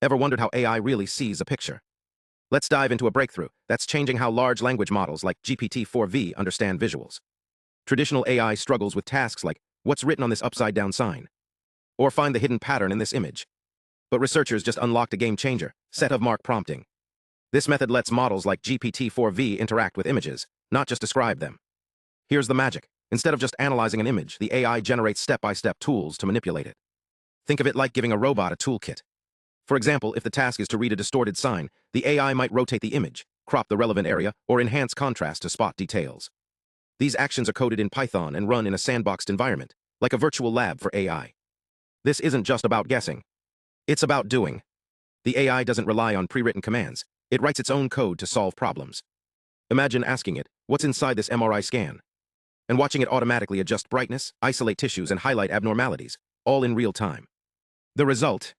Ever wondered how AI really sees a picture? Let's dive into a breakthrough that's changing how large language models like GPT-4V understand visuals. Traditional AI struggles with tasks like, what's written on this upside-down sign? Or find the hidden pattern in this image. But researchers just unlocked a game-changer, set-of-mark prompting. This method lets models like GPT-4V interact with images, not just describe them. Here's the magic. Instead of just analyzing an image, the AI generates step-by-step tools to manipulate it. Think of it like giving a robot a toolkit. For example, if the task is to read a distorted sign, the AI might rotate the image, crop the relevant area, or enhance contrast to spot details. These actions are coded in Python and run in a sandboxed environment, like a virtual lab for AI. This isn't just about guessing. It's about doing. The AI doesn't rely on pre-written commands. It writes its own code to solve problems. Imagine asking it, what's inside this MRI scan? And watching it automatically adjust brightness, isolate tissues, and highlight abnormalities, all in real time. The result?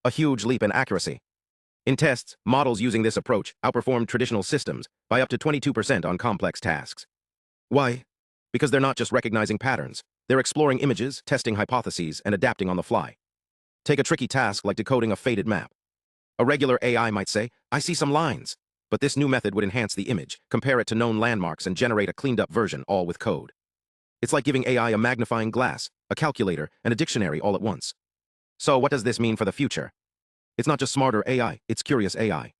A huge leap in accuracy. In tests, models using this approach outperformed traditional systems by up to 22% on complex tasks. Why? Because they're not just recognizing patterns. They're exploring images, testing hypotheses, and adapting on the fly. Take a tricky task like decoding a faded map. A regular AI might say, I see some lines. But this new method would enhance the image, compare it to known landmarks, and generate a cleaned-up version, all with code. It's like giving AI a magnifying glass, a calculator, and a dictionary all at once. So what does this mean for the future? It's not just smarter AI, it's curious AI.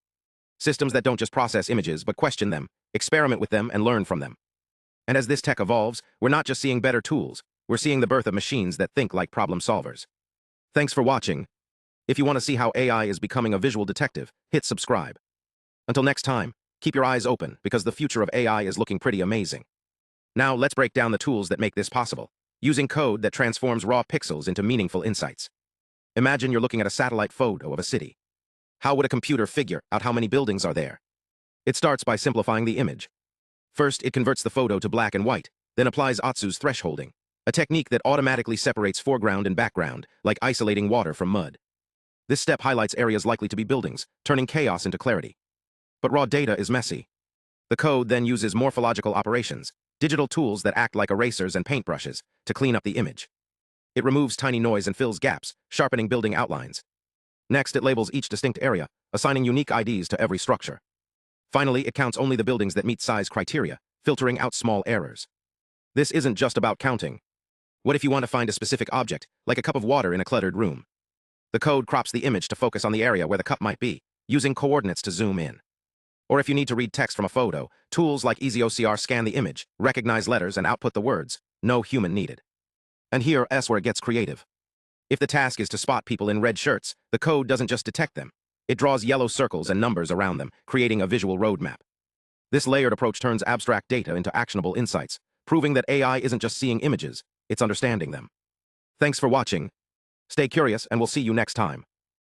Systems that don't just process images, but question them, experiment with them, and learn from them. And as this tech evolves, we're not just seeing better tools, we're seeing the birth of machines that think like problem solvers. Thanks for watching. If you want to see how AI is becoming a visual detective, hit subscribe. Until next time, keep your eyes open because the future of AI is looking pretty amazing. Now let's break down the tools that make this possible, using code that transforms raw pixels into meaningful insights. Imagine you're looking at a satellite photo of a city. How would a computer figure out how many buildings are there? It starts by simplifying the image. First, it converts the photo to black and white, then applies Otsu's thresholding, a technique that automatically separates foreground and background, like isolating water from mud. This step highlights areas likely to be buildings, turning chaos into clarity. But raw data is messy. The code then uses morphological operations, digital tools that act like erasers and paintbrushes, to clean up the image. It removes tiny noise and fills gaps, sharpening building outlines. Next, it labels each distinct area, assigning unique IDs to every structure. Finally, it counts only the buildings that meet size criteria, filtering out small errors. This isn't just about counting. What if you want to find a specific object, like a cup of water in a cluttered room? The code crops the image to focus on the area where the cup might be, using coordinates to zoom in. Or if you need to read text from a photo, tools like EasyOCR scan the image, recognize letters, and output the words, no human needed. And here's where it gets creative. If the task is to spot people in red shirts, the code doesn't just detect them. It draws yellow circles and numbers around them, creating a visual roadmap. This layered approach turns abstract data into actionable insights, proving that AI isn't just seeing images, it's understanding them. Thanks for watching. Stay curious, and we'll see you next time.